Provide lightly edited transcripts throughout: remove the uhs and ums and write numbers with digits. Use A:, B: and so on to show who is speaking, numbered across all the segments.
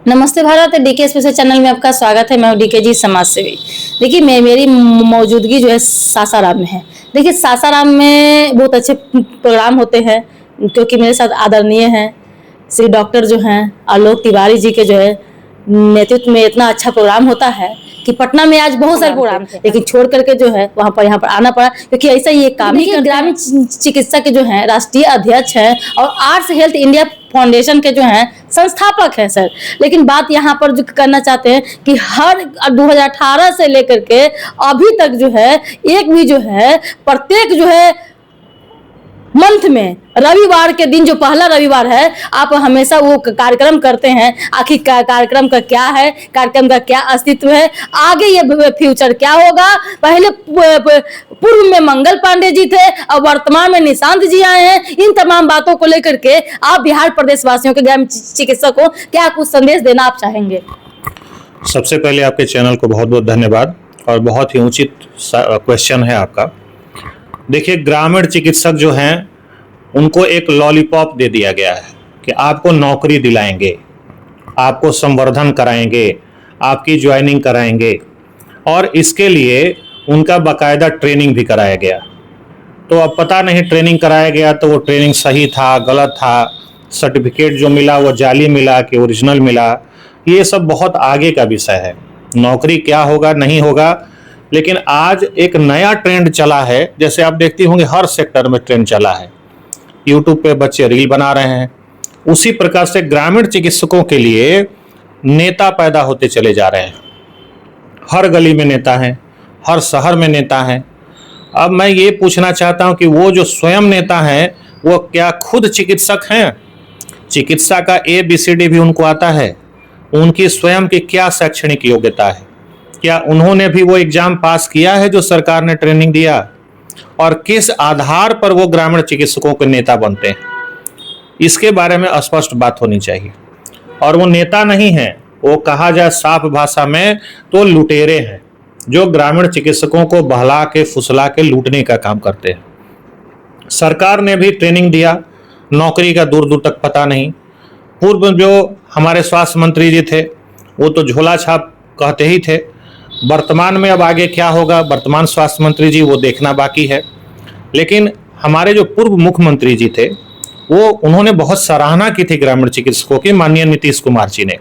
A: नमस्ते Bharat, DK special channel में आपका स्वागत है। मैं हूं डीके जी, समाज सेवी। देखिए, मेरी मौजूदगी जो है सासाराम में है। देखिए, सासाराम में बहुत अच्छे प्रोग्राम होते हैं, क्योंकि मेरे साथ आदरणीय हैं श्री डॉक्टर जो हैं आलोक तिवारी जी के जो है नेतृत्व में इतना अच्छा प्रोग्राम होता है कि पटना में आज बहुत सारे प्रोग्राम थे, लेकिन छोड़ करके जो है यहाँ पर आना पड़ा, क्योंकि ऐसा ही एक काम ही ग्रामीण चिकित्सा के जो है राष्ट्रीय अध्यक्ष हैं और आर्ट्स हेल्थ इंडिया फाउंडेशन के जो हैं संस्थापक हैं सर। लेकिन बात यहाँ पर जो करना चाहते हैं कि हर 2018 से लेकर के अभी तक जो है एक भी जो है प्रत्येक जो है मंथ में रविवार के दिन, जो पहला रविवार है, आप हमेशा वो कार्यक्रम करते हैं। आखिर कार्यक्रम का क्या है, कार्यक्रम का क्या अस्तित्व है, आगे ये फ्यूचर क्या होगा। पहले पूर्व में मंगल पांडे जी थे और वर्तमान में निशांत जी आए हैं। इन तमाम बातों को लेकर के आप बिहार प्रदेश वासियों के ग्रामीण चिकित्सक को क्या कुछ संदेश देना आप चाहेंगे?
B: सबसे पहले आपके चैनल को बहुत बहुत धन्यवाद और बहुत ही उचित क्वेश्चन है आपका। देखिए, ग्रामीण चिकित्सक जो हैं उनको एक लॉलीपॉप दे दिया गया है कि आपको नौकरी दिलाएंगे, आपको संवर्धन कराएंगे, आपकी ज्वाइनिंग कराएंगे, और इसके लिए उनका बाकायदा ट्रेनिंग भी कराया गया। तो अब पता नहीं ट्रेनिंग कराया गया तो वो ट्रेनिंग सही था, गलत था, सर्टिफिकेट जो मिला वो जाली मिला कि ओरिजिनल मिला, ये सब बहुत आगे का विषय है। नौकरी क्या होगा नहीं होगा, लेकिन आज एक नया ट्रेंड चला है। जैसे आप देखती होंगे हर सेक्टर में ट्रेंड चला है, यूट्यूब पे बच्चे रील बना रहे हैं। उसी प्रकार से ग्रामीण चिकित्सकों के लिए नेता पैदा होते चले जा रहे हैं। हर गली में नेता हैं, हर शहर में नेता हैं। अब मैं ये पूछना चाहता हूं कि वो जो स्वयं नेता हैं वो क्या खुद चिकित्सक हैं? चिकित्सा का ABCD भी उनको आता है? उनकी स्वयं की क्या शैक्षणिक योग्यता है? क्या उन्होंने भी वो एग्जाम पास किया है जो सरकार ने ट्रेनिंग दिया? और किस आधार पर वो ग्रामीण चिकित्सकों के नेता बनते हैं, इसके बारे में स्पष्ट बात होनी चाहिए। और वो नेता नहीं है, वो कहा जाए साफ भाषा में तो लुटेरे हैं, जो ग्रामीण चिकित्सकों को बहला के फुसला के लूटने का काम करते हैं। सरकार ने भी ट्रेनिंग दिया, नौकरी का दूर दूर तक पता नहीं। पूर्व जो हमारे स्वास्थ्य मंत्री जी थे वो तो झोला छाप कहते ही थे। वर्तमान में अब आगे क्या होगा, वर्तमान स्वास्थ्य मंत्री जी वो देखना बाकी है। लेकिन हमारे जो पूर्व मुख्यमंत्री जी थे उन्होंने बहुत सराहना की थी ग्रामीण चिकित्सकों की, माननीय नीतीश कुमार जी ने।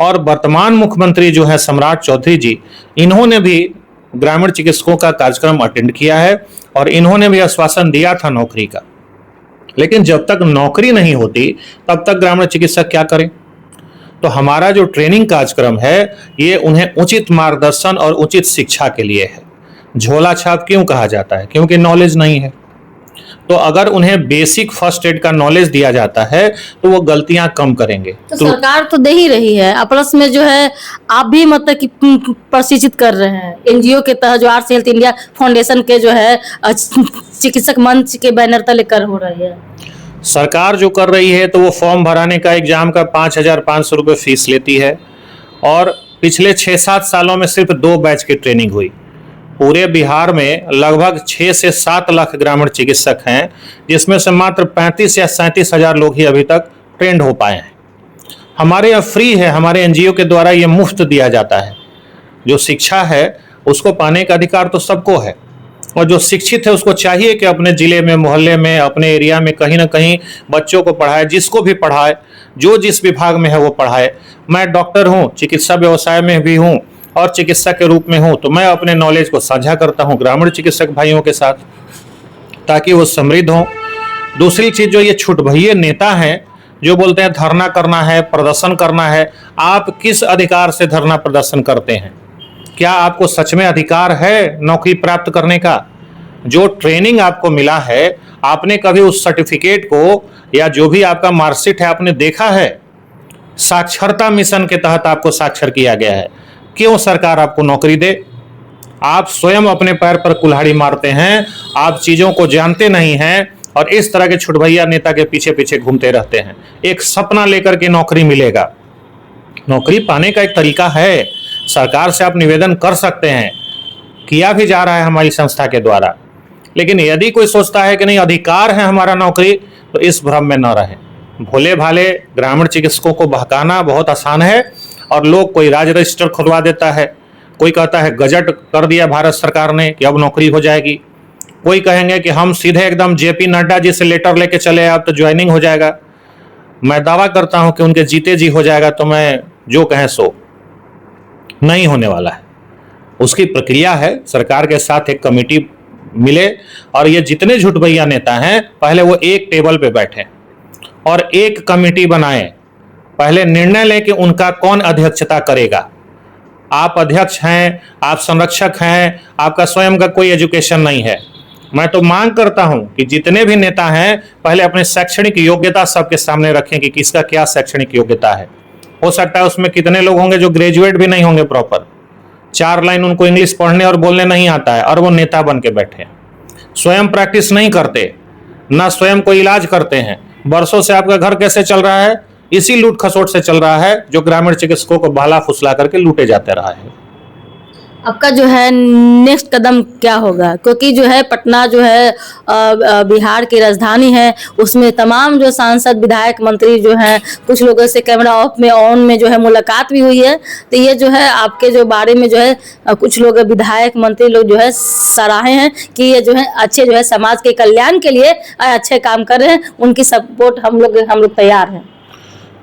B: और वर्तमान मुख्यमंत्री जो है सम्राट चौधरी जी, इन्होंने भी ग्रामीण चिकित्सकों का कार्यक्रम अटेंड किया है और इन्होंने भी आश्वासन दिया था नौकरी का। लेकिन जब तक नौकरी नहीं होती तब तक ग्रामीण चिकित्सक क्या करें? तो हमारा जो ट्रेनिंग कार्यक्रम है ये उन्हें उचित मार्गदर्शन और उचित शिक्षा के लिए है। झोला छाप क्यों कहा जाता है? क्योंकि नॉलेज नहीं है। तो अगर उन्हें बेसिक फर्स्ट एड का नॉलेज दिया जाता है तो वो गलतियां कम करेंगे।
A: तो सरकार तो दे ही रही है, प्लस में जो है आप भी मतलब कि प्रशिक्षित कर रहे हैं NGO के तहत, जो आर्ट्स हेल्थ इंडिया फाउंडेशन के जो है चिकित्सक मंच के बैनर तले कर हो रही है।
B: सरकार जो कर रही है तो वो फॉर्म भराने का एग्जाम का 5,500 रुपये फीस लेती है, और पिछले 6-7 सालों में सिर्फ 2 बैच की ट्रेनिंग हुई। पूरे बिहार में लगभग 6 से 7 लाख ग्रामीण चिकित्सक हैं, जिसमें से मात्र 35 या 37 हजार लोग ही अभी तक ट्रेंड हो पाए हैं। हमारे यहाँ फ्री है, हमारे NGO के द्वारा ये मुफ्त दिया जाता है। जो शिक्षा है उसको पाने का अधिकार तो सबको है, और जो शिक्षित है उसको चाहिए कि अपने ज़िले में, मोहल्ले में, अपने एरिया में कहीं ना कहीं बच्चों को पढ़ाए, जिसको भी पढ़ाए, जो जिस विभाग में है वो पढ़ाए। मैं डॉक्टर हूँ, चिकित्सा व्यवसाय में भी हूँ और चिकित्सा के रूप में हूँ, तो मैं अपने नॉलेज को साझा करता हूँ ग्रामीण चिकित्सक भाइयों के साथ, ताकि वो समृद्ध हों। दूसरी चीज़, जो ये छुटभइये नेता हैं जो बोलते हैं धरना करना है, प्रदर्शन करना है, आप किस अधिकार से धरना प्रदर्शन करते हैं? क्या आपको सच में अधिकार है नौकरी प्राप्त करने का? जो ट्रेनिंग आपको मिला है, आपने कभी उस सर्टिफिकेट को या जो भी आपका मार्कशीट है आपने देखा है? साक्षरता मिशन के तहत आपको साक्षर किया गया है। क्यों सरकार आपको नौकरी दे? आप स्वयं अपने पैर पर कुल्हाड़ी मारते हैं, आप चीज़ों को जानते नहीं हैं और इस तरह के छुटभइया नेता के पीछे पीछे घूमते रहते हैं। एक सपना लेकर के नौकरी मिलेगा। नौकरी पाने का एक तरीका है, सरकार से आप निवेदन कर सकते हैं, किया भी जा रहा है हमारी संस्था के द्वारा। लेकिन यदि कोई सोचता है कि नहीं अधिकार है हमारा नौकरी, तो इस भ्रम में न रहें। भोले भाले ग्रामीण चिकित्सकों को बहकाना बहुत आसान है और लोग कोई राज्य रजिस्टर खुलवा देता है, कोई कहता है गजट कर दिया भारत सरकार ने कि अब नौकरी हो जाएगी, कोई कहेंगे कि हम सीधे एकदम जेपी नड्डा जी से लेटर लेके चले अब तो ज्वाइनिंग हो जाएगा। मैं दावा करता हूं कि उनके जीते जी हो जाएगा, तो मैं जो कहें सो नहीं होने वाला है। उसकी प्रक्रिया है, सरकार के साथ एक कमेटी मिले और ये जितने झूठ भैया नेता हैं पहले वो एक टेबल पे बैठे और एक कमेटी बनाएं, पहले निर्णय लें कि उनका कौन अध्यक्षता करेगा। आप अध्यक्ष हैं, आप संरक्षक हैं, आपका स्वयं का कोई एजुकेशन नहीं है। मैं तो मांग करता हूं कि जितने भी नेता हैं पहले अपनी शैक्षणिक योग्यता सबके सामने रखें कि किसका क्या शैक्षणिक योग्यता है। हो सकता है उसमें कितने लोग होंगे जो ग्रेजुएट भी नहीं होंगे, प्रॉपर 4 लाइन उनको इंग्लिश पढ़ने और बोलने नहीं आता है और वो नेता बन के बैठे हैं, स्वयं प्रैक्टिस नहीं करते, ना स्वयं को इलाज करते हैं। वर्षों से आपका घर कैसे चल रहा है? इसी लूट खसोट से चल रहा है जो ग्रामीण चिकित्सकों को बहला फुसला करके लूटे जाते रहा है।
A: आपका जो है नेक्स्ट कदम क्या होगा? क्योंकि जो है पटना जो है बिहार की राजधानी है, उसमें तमाम जो सांसद विधायक मंत्री जो हैं, कुछ लोगों से कैमरा ऑफ में ऑन में जो है मुलाकात भी हुई है। तो ये जो है आपके जो बारे में जो है कुछ लोग विधायक मंत्री लोग जो है सराहे हैं कि ये जो है अच्छे जो है समाज के कल्याण के लिए अच्छे काम कर रहे हैं, उनकी सपोर्ट हम लोग तैयार हैं।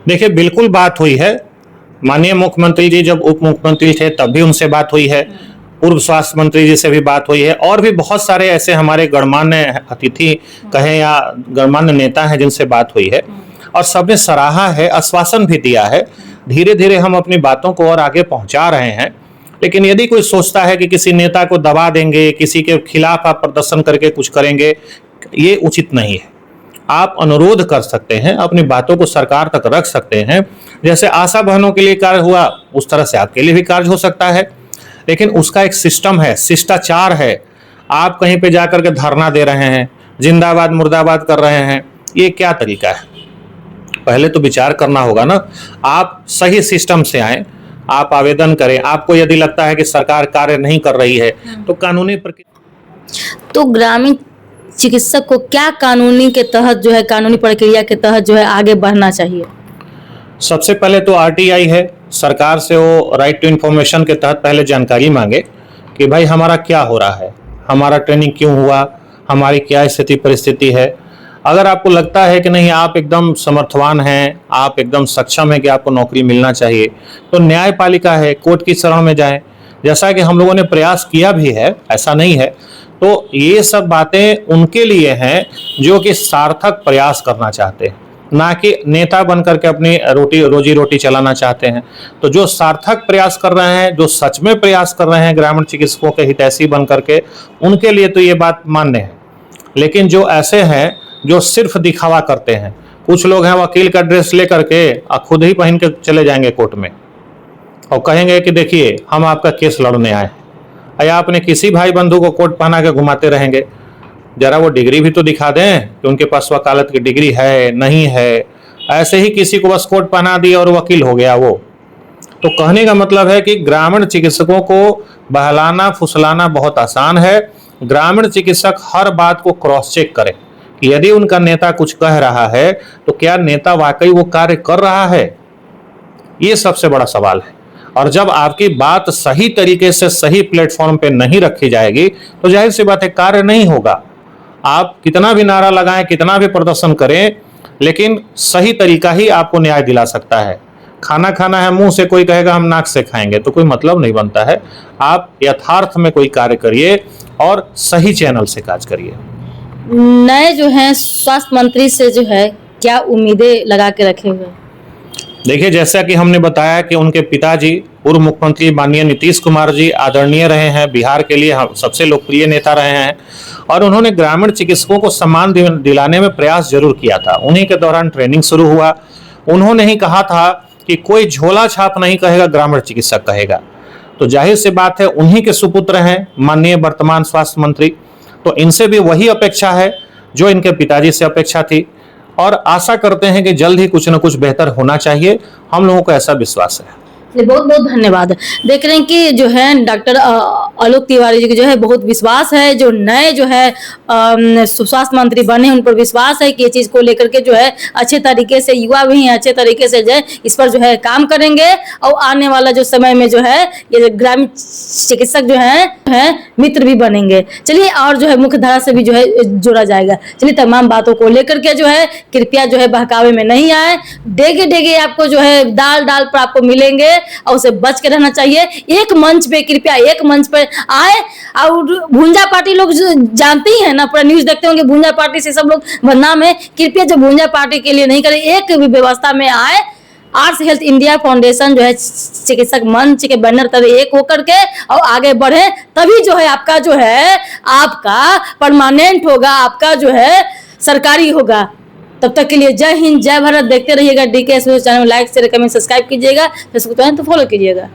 B: देखिए, बिल्कुल बात हुई है। माननीय मुख्यमंत्री जी जब उप मुख्यमंत्री थे तब भी उनसे बात हुई है, पूर्व स्वास्थ्य मंत्री जी से भी बात हुई है और भी बहुत सारे ऐसे हमारे गणमान्य अतिथि कहें या गणमान्य नेता हैं जिनसे बात हुई है और सबने सराहा है, आश्वासन भी दिया है। धीरे धीरे हम अपनी बातों को और आगे पहुंचा रहे हैं। लेकिन यदि कोई सोचता है कि किसी नेता को दबा देंगे, किसी के खिलाफ आप प्रदर्शन करके कुछ करेंगे, ये उचित नहीं है। आप अनुरोध कर सकते हैं, अपनी बातों को सरकार तक रख सकते हैं। जैसे आशा बहनों के लिए कार्य हुआ उस तरह से आपके लिए भी कार्य हो सकता है, लेकिन उसका एक सिस्टम है, शिष्टाचार है। आप कहीं पे जाकर के धरना दे रहे हैं, जिंदाबाद मुर्दाबाद कर रहे हैं, ये क्या तरीका है? पहले तो विचार करना होगा ना। आप सही सिस्टम से आए, आप आवेदन करें। आपको यदि लगता है कि सरकार कार्य नहीं कर रही है तो कानूनी प्रक्रिया,
A: तो ग्रामीण चिकित्सक को क्या कानूनी के तहत जो है, कानूनी प्रक्रिया के तहत जो है आगे बढ़ना चाहिए?
B: सबसे पहले तो आरटीआई है, सरकार से वो राइट टू इन्फॉर्मेशन के तहत पहले जानकारी मांगे कि भाई हमारा क्या हो रहा है, हमारा ट्रेनिंग क्यों हुआ, हमारी क्या स्थिति परिस्थिति है। अगर आपको लगता है कि नहीं आप एकदम समर्थवान हैं, आप एकदम सक्षम हैं कि आपको नौकरी मिलना चाहिए, तो न्यायपालिका है, कोर्ट की शरण में जाएं। जैसा कि हम लोगों ने प्रयास किया भी है, ऐसा नहीं है। तो ये सब बातें उनके लिए हैं जो कि सार्थक प्रयास करना चाहते हैं, ना कि नेता बन करके अपनी रोजी रोटी चलाना चाहते हैं। तो जो सार्थक प्रयास कर रहे हैं, जो सच में प्रयास कर रहे हैं ग्रामीण चिकित्सकों के हितैषी बन करके, उनके लिए तो ये बात मान्य है। लेकिन जो ऐसे हैं जो सिर्फ दिखावा करते हैं, कुछ लोग हैं वकील का ड्रेस लेकर के खुद ही पहन के चले जाएंगे कोर्ट में और कहेंगे कि देखिए हम आपका केस लड़ने आए, या अपने किसी भाई बंधु को कोट पहना के घुमाते रहेंगे। जरा वो डिग्री भी तो दिखा दें कि उनके पास वकालत की डिग्री है नहीं है। ऐसे ही किसी को बस कोट पहना दिया और वकील हो गया वो। तो कहने का मतलब है कि ग्रामीण चिकित्सकों को बहलाना फुसलाना बहुत आसान है। ग्रामीण चिकित्सक हर बात को क्रॉस चेक करे कि यदि उनका नेता कुछ कह रहा है तो क्या नेता वाकई वो कार्य कर रहा है, ये सबसे बड़ा सवाल है। और जब आपकी बात सही तरीके से सही प्लेटफॉर्म पे नहीं रखी जाएगी तो जाहिर सी बात है कार्य नहीं होगा। आप कितना भी नारा लगाएं, कितना भी प्रदर्शन करें, लेकिन सही तरीका ही आपको न्याय दिला सकता है। खाना खाना है मुंह से, कोई कहेगा हम नाक से खाएंगे, तो कोई मतलब नहीं बनता है। आप यथार्थ में कोई कार्य करिए और सही चैनल से कार्य करिए।
A: नए जो हैं स्वास्थ्य मंत्री से जो है क्या उम्मीदें लगा के रखे हुए?
B: देखिए, जैसा कि हमने बताया कि उनके पिताजी पूर्व मुख्यमंत्री माननीय नीतीश कुमार जी आदरणीय रहे हैं, बिहार के लिए सबसे लोकप्रिय नेता रहे हैं और उन्होंने ग्रामीण चिकित्सकों को सम्मान दिलाने में प्रयास जरूर किया था। उन्हीं के दौरान ट्रेनिंग शुरू हुआ। उन्होंने ही कहा था कि कोई झोला छाप नहीं कहेगा, ग्रामीण चिकित्सक कहेगा। तो जाहिर सी बात है उन्हीं के सुपुत्र हैं माननीय वर्तमान स्वास्थ्य मंत्री, तो इनसे भी वही अपेक्षा है जो इनके पिताजी से अपेक्षा थी और आशा करते हैं कि जल्द ही कुछ न कुछ बेहतर होना चाहिए। हम लोगों को ऐसा विश्वास है।
A: जी, बहुत बहुत धन्यवाद। देख रहे हैं कि जो है डॉक्टर आलोक तिवारी जी की जो है बहुत विश्वास है, जो नए जो है स्वास्थ्य मंत्री बने उन पर विश्वास है कि ये चीज को लेकर के जो है अच्छे तरीके से, युवा भी हैं, अच्छे तरीके से जो है इस पर जो है काम करेंगे और आने वाला जो समय में जो है ये ग्रामीण चिकित्सक जो है मित्र भी बनेंगे। चलिए, और जो है मुख्य धारा से भी जो है जोड़ा जाएगा। चलिए, तमाम बातों को लेकर के जो है कृपया जो है बहकावे में नहीं आए। डेगे डेगे आपको जो है दाल डाल पर आपको मिलेंगे और उसे बच के रहना चाहिए। एक मंच पे कृपया, एक मंच पे आए। और भुंजा पार्टी लोग जानती हैं ना, पूरा न्यूज देखते होंगे, भुंजा पार्टी से सब लोग बदनाम है। कृपया जो भुंजा पार्टी के लिए नहीं करें, एक भी व्यवस्था में आए। आर्ट्स हेल्थ इंडिया फाउंडेशन जो है चिकित्सक मंच के बैनर तले एक होकर के और आगे बढ़े, तभी जो है आपका जो है आपका परमानेंट होगा, आपका जो है सरकारी होगा। तब तक के लिए जय हिंद, जय भारत। देखते रहिएगा DK channel, like share comment subscribe कीजिएगा, फेसबुक पे तो फॉलो कीजिएगा।